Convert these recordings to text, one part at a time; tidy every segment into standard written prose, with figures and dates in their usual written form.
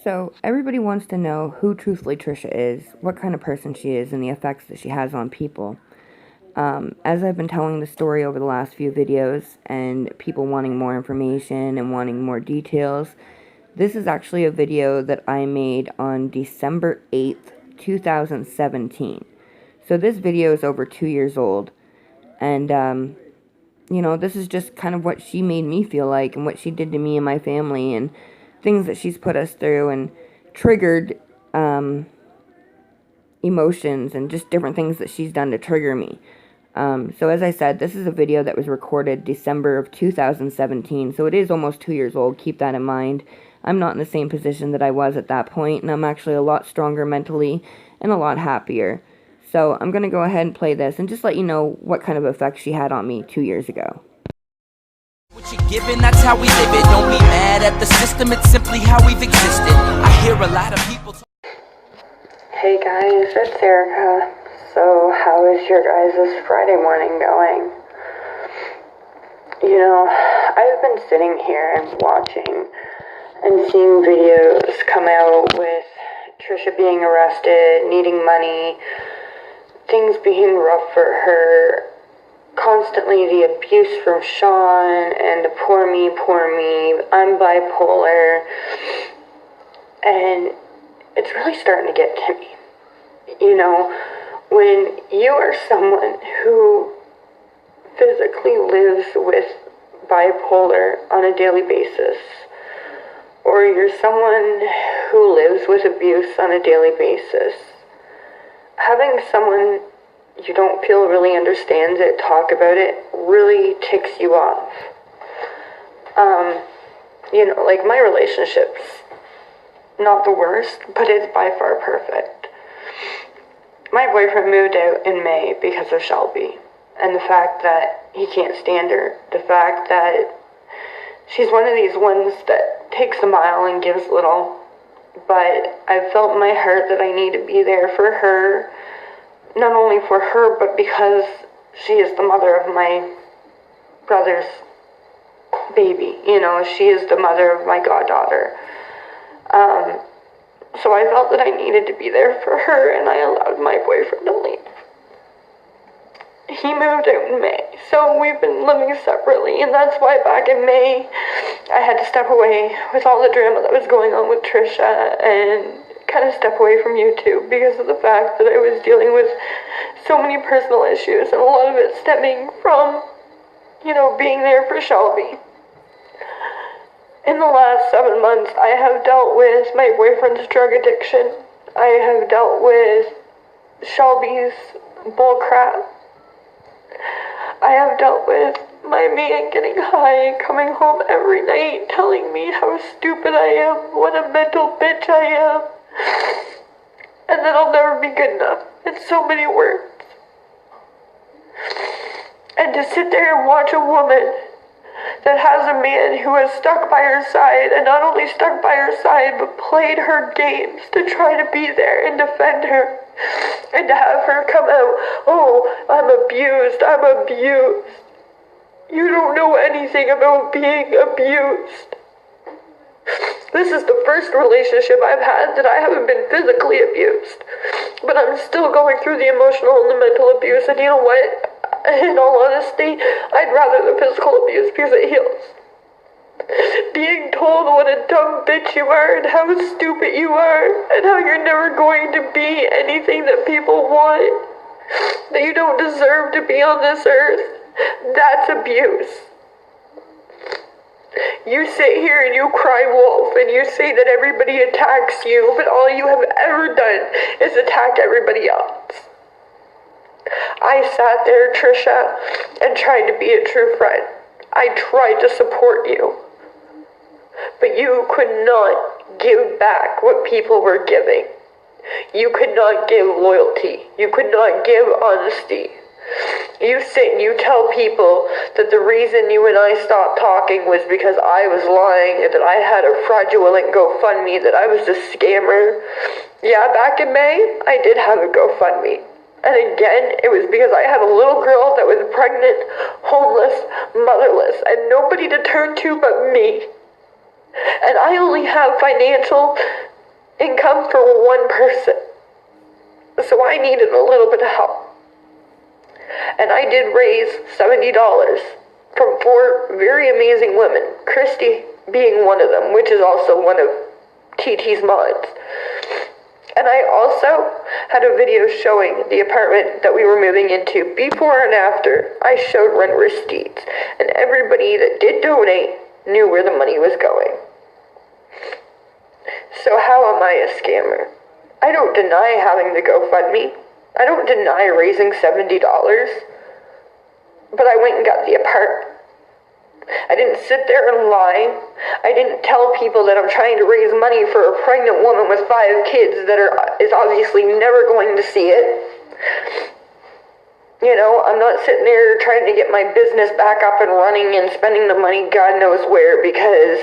So, everybody wants to know who Truthfully Trisha is, what kind of person she is, and the effects that she has on people. As I've been telling the story over the last few videos, and people wanting more information and wanting more details, this is actually a video that I made on December 8th, 2017. So this video is over 2 years old, and, this is just kind of what she made me feel like, and what she did to me and my family, and things that she's put us through, and triggered, emotions, and just different things that she's done to trigger me. So as I said, this is a video that was recorded December of 2017, so it is almost 2 years old. Keep that in mind. I'm not in the same position that I was at that point, and I'm actually a lot stronger mentally and a lot happier. So I'm going to go ahead and play this and just let you know what kind of effect she had on me 2 years ago. What you're given, that's how we live it. Don't be mad at the system, it's simply how we've existed. I hear a lot of people Hey guys, it's Erica. So how is your guys' Friday morning going? I've been sitting here and watching and seeing videos come out with Trisha being arrested, needing money, things being rough for her, constantly the abuse from Sean, and the poor me, I'm bipolar, and it's really starting to get to me. When you are someone who physically lives with bipolar on a daily basis, or you're someone who lives with abuse on a daily basis, having someone you don't feel really understands it talk about it really ticks you off. Like my relationship's not the worst, but it's by far perfect. My boyfriend moved out in May because of Shelby, and the fact that he can't stand her, the fact that she's one of these ones that takes a mile and gives little, but I've felt in my heart that I need to be there for her, not only for her, but because she is the mother of my brother's baby. She is the mother of my goddaughter. So I felt that I needed to be there for her, and I allowed my boyfriend to leave. He moved out in May, so we've been living separately, and that's why back in May, I had to step away with all the drama that was going on with Trisha, and kind of step away from YouTube because of the fact that I was dealing with so many personal issues, and a lot of it stemming from, being there for Shelby. In the last 7 months, I have dealt with my boyfriend's drug addiction. I have dealt with Shelby's bullcrap. I have dealt with my man getting high and coming home every night telling me how stupid I am, what a mental bitch I am, and that I'll never be good enough, in so many words. And to sit there and watch a woman that has a man who has stuck by her side, and not only stuck by her side, but played her games to try to be there and defend her, and to have her come out, oh, I'm abused. You don't know anything about being abused. This is the first relationship I've had that I haven't been physically abused, but I'm still going through the emotional and the mental abuse, and you know what? In all honesty, I'd rather the physical abuse because it heals. Being told what a dumb bitch you are and how stupid you are and how you're never going to be anything that people want, that you don't deserve to be on this earth, that's abuse. You sit here and you cry wolf and you say that everybody attacks you, but all you have ever done is attack everybody else. I sat there, Trisha, and tried to be a true friend. I tried to support you. But you could not give back what people were giving. You could not give loyalty. You could not give honesty. You sit and you tell people that the reason you and I stopped talking was because I was lying and that I had a fraudulent GoFundMe, that I was a scammer. Yeah, back in May, I did have a GoFundMe. And again, it was because I had a little girl that was pregnant, homeless, motherless, and nobody to turn to but me. And I only have financial income for one person. So I needed a little bit of help. And I did raise $70 from 4 very amazing women, Christy being one of them, which is also one of TT's mods. And I also had a video showing the apartment that we were moving into before and after. I showed rent receipts, and everybody that did donate knew where the money was going. So how am I a scammer? I don't deny having the GoFundMe. I don't deny raising $70. But I went and got the apartment. I didn't sit there and lie. I didn't tell people that I'm trying to raise money for a pregnant woman with 5 kids that is obviously never going to see it. You know, I'm not sitting there trying to get my business back up and running and spending the money God knows where because,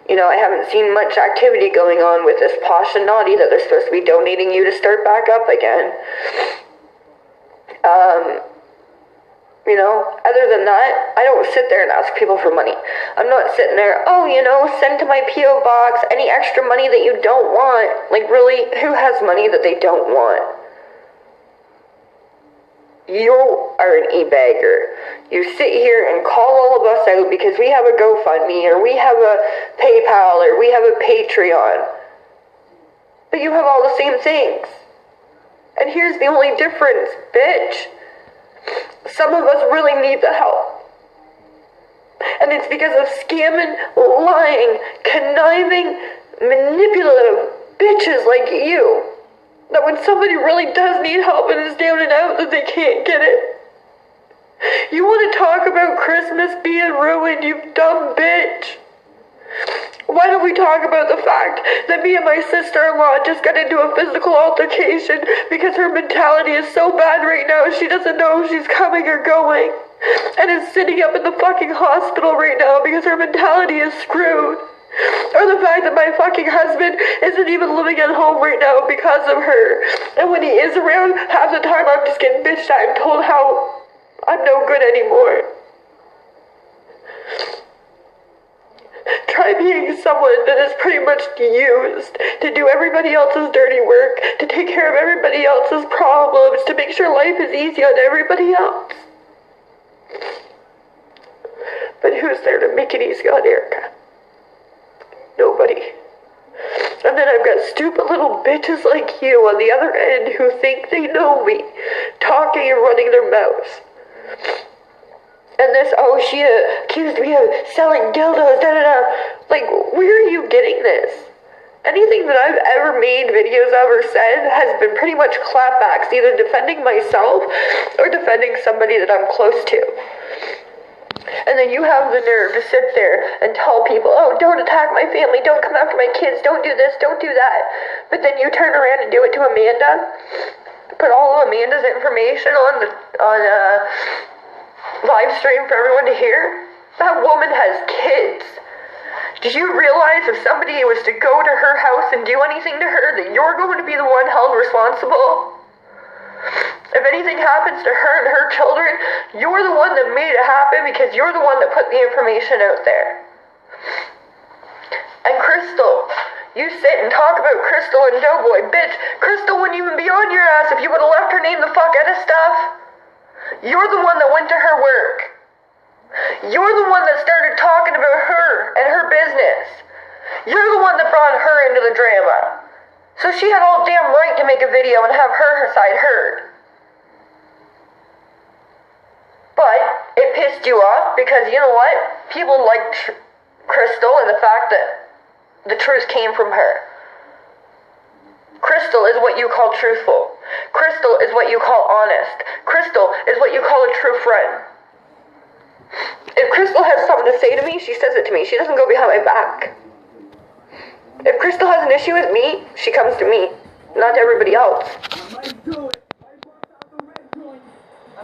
you know, I haven't seen much activity going on with this posh and naughty that they're supposed to be donating you to start back up again. You know, other than that, I don't sit there and ask people for money. I'm not sitting there, oh, you know, send to my P.O. box any extra money that you don't want. Like, really, who has money that they don't want? You are an e-bagger. You sit here and call all of us out because we have a GoFundMe or we have a PayPal or we have a Patreon. But you have all the same things. And here's the only difference, bitch. Some of us really need the help. And it's because of scamming, lying, conniving, manipulative bitches like you that when somebody really does need help and is down and out that they can't get it. You want to talk about Christmas being ruined, you dumb bitch? Why don't we talk about the fact that me and my sister-in-law just got into a physical altercation because her mentality is so bad right now she doesn't know if she's coming or going and is sitting up in the fucking hospital right now because her mentality is screwed. Or the fact that my fucking husband isn't even living at home right now because of her. And when he is around, half the time I'm just getting bitched at and told how I'm no good anymore. Try being someone that is pretty much used to do everybody else's dirty work, to take care of everybody else's problems, to make sure life is easy on everybody else. But who's there to make it easy on Erica? Nobody. And then I've got stupid little bitches like you on the other end who think they know me, talking and running their mouths. And this, oh, she accused me of selling dildos, da-da-da. Like, where are you getting this? Anything that I've ever made videos of or said has been pretty much clapbacks, either defending myself or defending somebody that I'm close to. And then you have the nerve to sit there and tell people, oh, don't attack my family, don't come after my kids, don't do this, don't do that. But then you turn around and do it to Amanda, put all of Amanda's information on live stream for everyone to hear. That woman has kids. Did you realize if somebody was to go to her house and do anything to her, that you're going to be the one held responsible? If anything happens to her and her children, you're the one that made it happen because you're the one that put the information out there. And Crystal, you sit and talk about Crystal and Doughboy. Bitch, Crystal wouldn't even be on your ass if you would have left her name the fuck out of stuff. You're the one that went to her work. You're the one that started talking about her and her business. You're the one that brought her into the drama. So she had all damn right to make a video and have her side heard. But it pissed you off because, you know what? People liked Crystal and the fact that the truth came from her. Crystal is what you call truthful. Crystal is what you call honest. Crystal is what you call a true friend. If Crystal has something to say to me, she says it to me. She doesn't go behind my back. If Crystal has an issue with me, she comes to me, not to everybody else.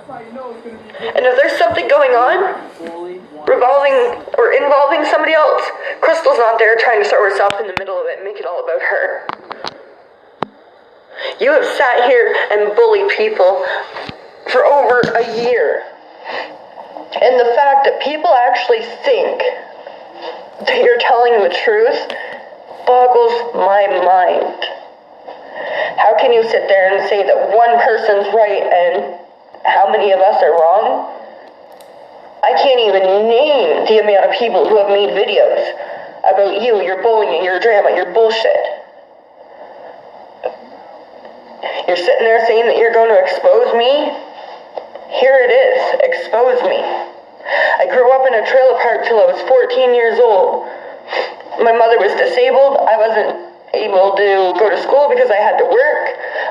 And if there's something going on, revolving or involving somebody else, Crystal's not there trying to throw herself in the middle of it and make it all about her. You have sat here and bullied people for over a year. And the fact that people actually think that you're telling the truth boggles my mind. How can you sit there and say that one person's right and how many of us are wrong? I can't even name the amount of people who have made videos about you, your bullying, your drama, your bullshit. You're sitting there saying that you're going to expose me? Here it is. Expose me. I grew up in a trailer park till I was 14 years old. My mother was disabled. I wasn't able to go to school because I had to work.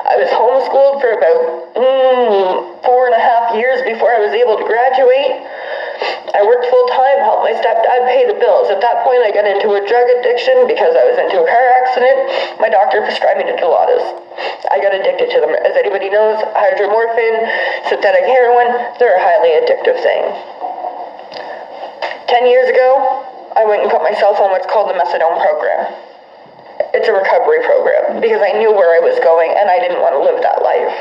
I was homeschooled for about 4.5 years before I was able to graduate. I worked full-time, helped my stepdad pay the bills. At that point, I got into a drug addiction because I was into a car accident. My doctor prescribed me Dilaudid. I got addicted to them. As anybody knows, hydromorphine, synthetic heroin, they're a highly addictive thing. 10 years ago, I went and put myself on what's called the methadone program. It's a recovery program because I knew where I was going and I didn't want to live that life.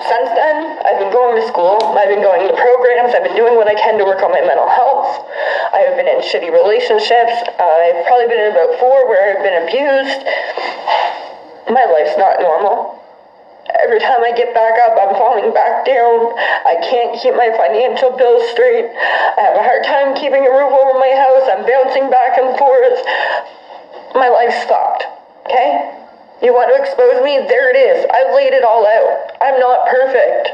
Since then, I've been going to school, I've been going to programs, I've been doing what I can to work on my mental health. I have been in shitty relationships. I've probably been in about 4 where I've been abused. My life's not normal. Every time I get back up, I'm falling back down. I can't keep my financial bills straight. I have a hard time keeping a roof over my house. I'm bouncing back and forth. My life's fucked, okay? You want to expose me? There it is. I've laid it all out. I'm not perfect.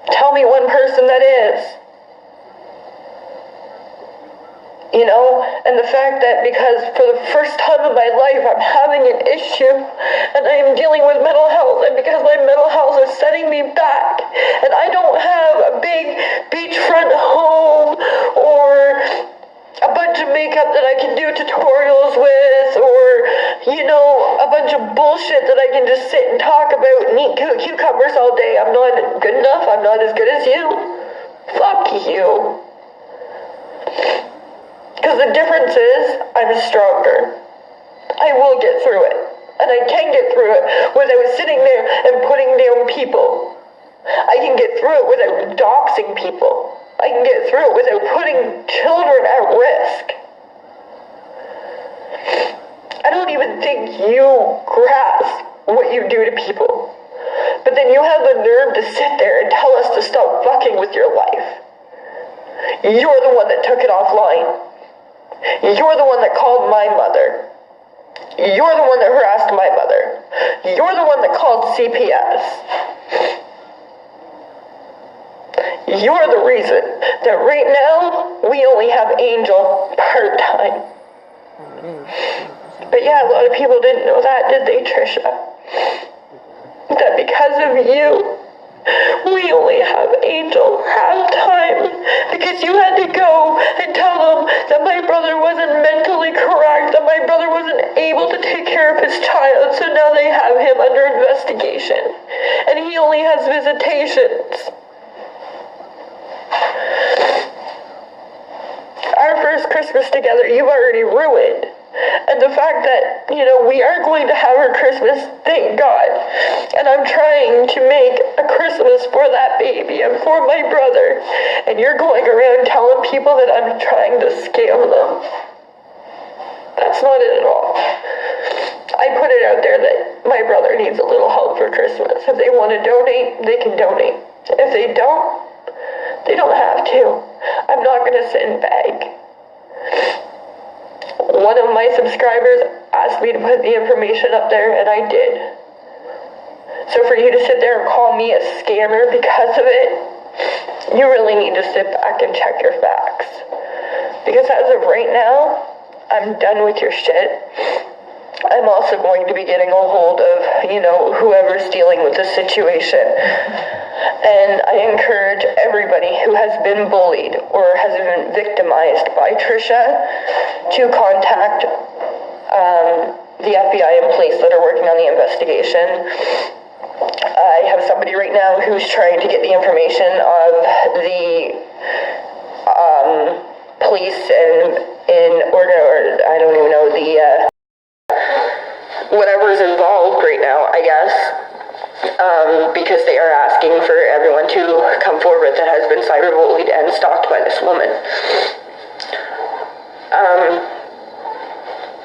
Tell me one person that is. You know, and the fact that because for the first time in my life I'm having an issue and I'm dealing with mental health, and because my mental health is setting me back and I don't have a big beachfront home or a bunch of makeup that I can do tutorials with, or, you know, a bunch of bullshit that I can just sit and talk about and eat cucumbers all day. I'm not good enough. I'm not as good as you. Fuck you. Because the difference is, I'm stronger. I will get through it. And I can get through it without sitting there and putting down people. I can get through it without doxing people. I can get through it without putting children at risk. I don't even think you grasp what you do to people. But then you have the nerve to sit there and tell us to stop fucking with your life. You're the one that took it offline. You're the one that called my mother. You're the one that harassed my mother. You're the one that called CPS. You're the reason that right now we only have Angel part-time. But yeah, a lot of people didn't know that, did they, Trisha? That because of you, we only have Angel half-time because you had to go and tell them that my brother wasn't mentally correct, that my brother wasn't able to take care of his child, so now they have him under investigation. And he only has visitations. Our first Christmas together, you've already ruined. And the fact that, you know, we are going to have our Christmas, thank God. And I'm trying to make a Christmas for that baby and for my brother. And you're going around telling people that I'm trying to scam them. That's not it at all. I put it out there that my brother needs a little help for Christmas. If they want to donate, they can donate. If they don't, they don't have to. I'm not going to sit and beg. One of my subscribers asked me to put the information up there, and I did. So for you to sit there and call me a scammer because of it, you really need to sit back and check your facts. Because as of right now, I'm done with your shit. I'm also going to be getting a hold of, you know, whoever's dealing with the situation. And I encourage everybody who has been bullied or has been victimized by Trisha to contact the FBI and police that are working on the investigation. I have somebody right now who's trying to get the information of the police in order, or I don't even know, the whatever's involved right now, I guess, because they are asking for everyone to come forward that has been cyberbullied and stalked by this woman.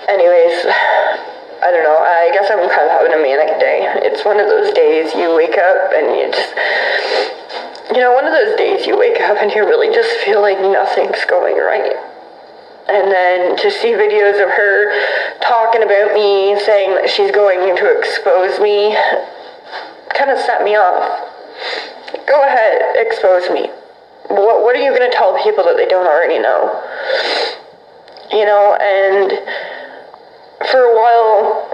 Anyways, I don't know, I guess I'm kind of having a manic day. It's one of those days you wake up and you just, one of those days you wake up and you really just feel like nothing's going right. And then to see videos of her talking about me, saying that she's going to expose me, kind of set me off. Go ahead, expose me. What are you going to tell people that they don't already know? And for a while,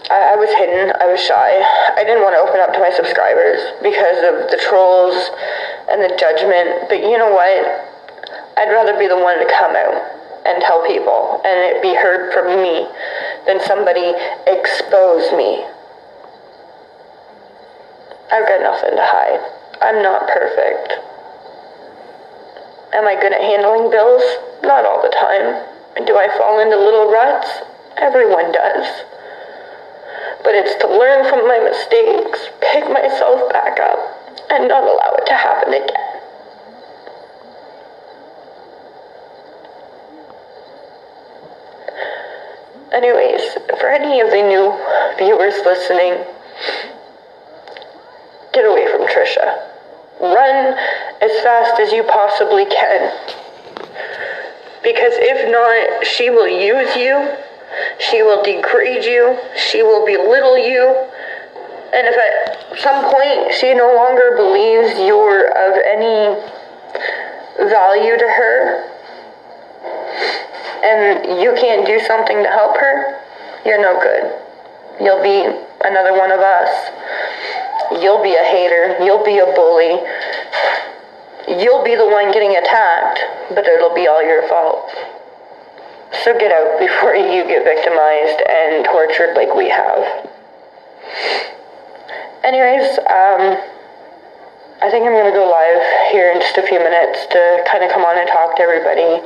I was hidden, I was shy. I didn't want to open up to my subscribers because of the trolls and the judgment. But you know what? I'd rather be the one to come out and tell people and it be heard from me than somebody expose me. I've got nothing to hide. I'm not perfect. Am I good at handling bills? Not all the time. Do I fall into little ruts? Everyone does. But it's to learn from my mistakes, pick myself back up, and not allow it to happen again. Anyways, for any of the new viewers listening, get away from Trisha. Run as fast as you possibly can. Because if not, she will use you, she will degrade you, she will belittle you, and if at some point she no longer believes you're of any value to her, and you can't do something to help her, you're no good. You'll be another one of us. You'll be a hater. You'll be a bully. You'll be the one getting attacked, but it'll be all your fault. So get out before you get victimized and tortured like we have. Anyways, I think I'm going to go live here in just a few minutes to kind of come on and talk to everybody.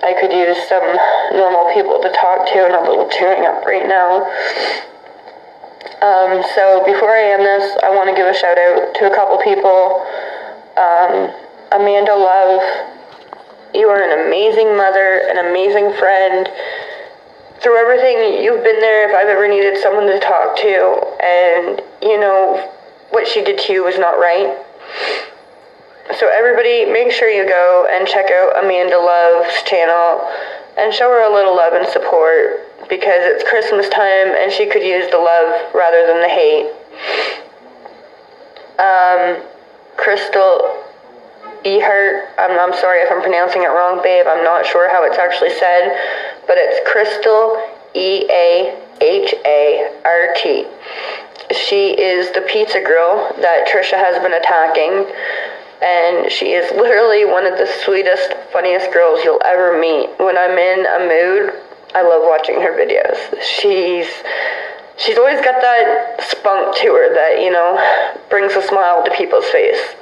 I could use some normal people to talk to, and I'm a little tearing up right now. So before I end this, I want to give a shout out to a couple people. Amanda Love, you are an amazing mother, an amazing friend. Through everything, you've been there if I've ever needed someone to talk to, and what she did to you was not right. So everybody, make sure you go and check out Amanda Love's channel and show her a little love and support, because it's Christmas time and she could use the love rather than the hate. Crystal Ehart, I'm sorry if I'm pronouncing it wrong, babe. I'm not sure how it's actually said, but it's Crystal Ehart. She is the pizza girl that Trisha has been attacking, and she is literally one of the sweetest, funniest girls you'll ever meet. When I'm in a mood, I love watching her videos. She's always got that spunk to her that, brings a smile to people's face.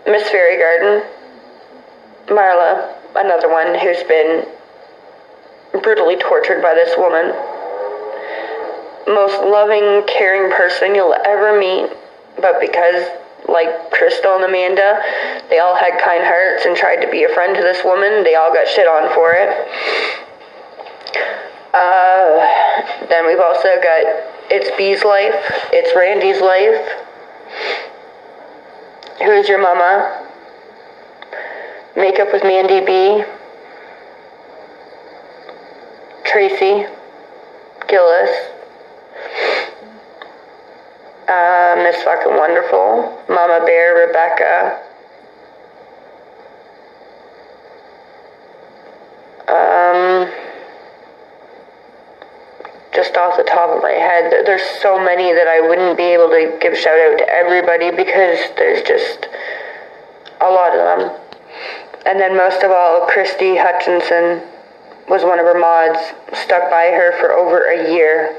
Miss Fairy Garden, Marla, another one who's been brutally tortured by this woman. Most loving, caring person you'll ever meet, but because, like Crystal and Amanda, they all had kind hearts and tried to be a friend to this woman, they all got shit on for it. Then we've also got It's Bee's Life, It's Randy's Life, Who's Your Mama, Makeup with Mandy B, Tracy Gillis, Miss Fucking Wonderful, Mama Bear, Rebecca, just off the top of my head, there's so many that I wouldn't be able to give shout out to everybody because there's just a lot of them. And then most of all, Christy Hutchinson was one of her mods, stuck by her for over a year.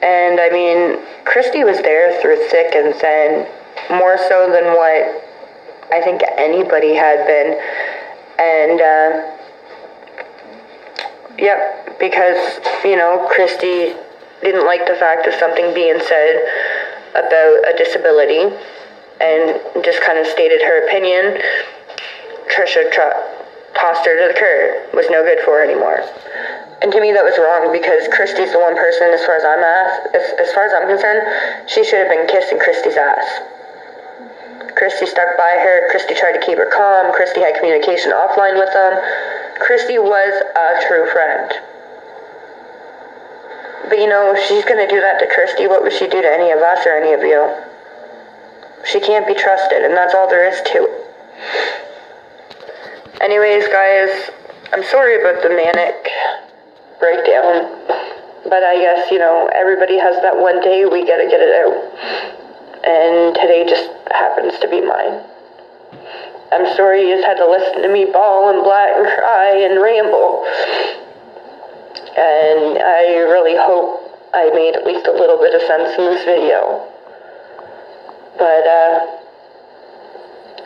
And I mean, Christy was there through thick and thin, more so than what I think anybody had been. And, yep, because, Christy didn't like the fact of something being said about a disability and just kind of stated her opinion. Trisha tossed her to the curb, was no good for her anymore. And to me that was wrong, because Christy's the one person, as far as I'm concerned, she should have been kissing Christy's ass. Christy stuck by her. Christy tried to keep her calm. Christy had communication offline with them. Christy was a true friend. But you know, if she's going to do that to Christy, what would she do to any of us or any of you? She can't be trusted, and that's all there is to it. Anyways, guys, I'm sorry about the manic breakdown, but I guess, you know, everybody has that one day we gotta get it out, and today just happens to be mine. I'm sorry you just had to listen to me bawl and blat and cry and ramble, and I really hope I made at least a little bit of sense in this video. But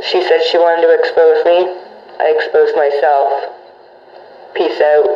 she said she wanted to expose me. I exposed myself. Peace out.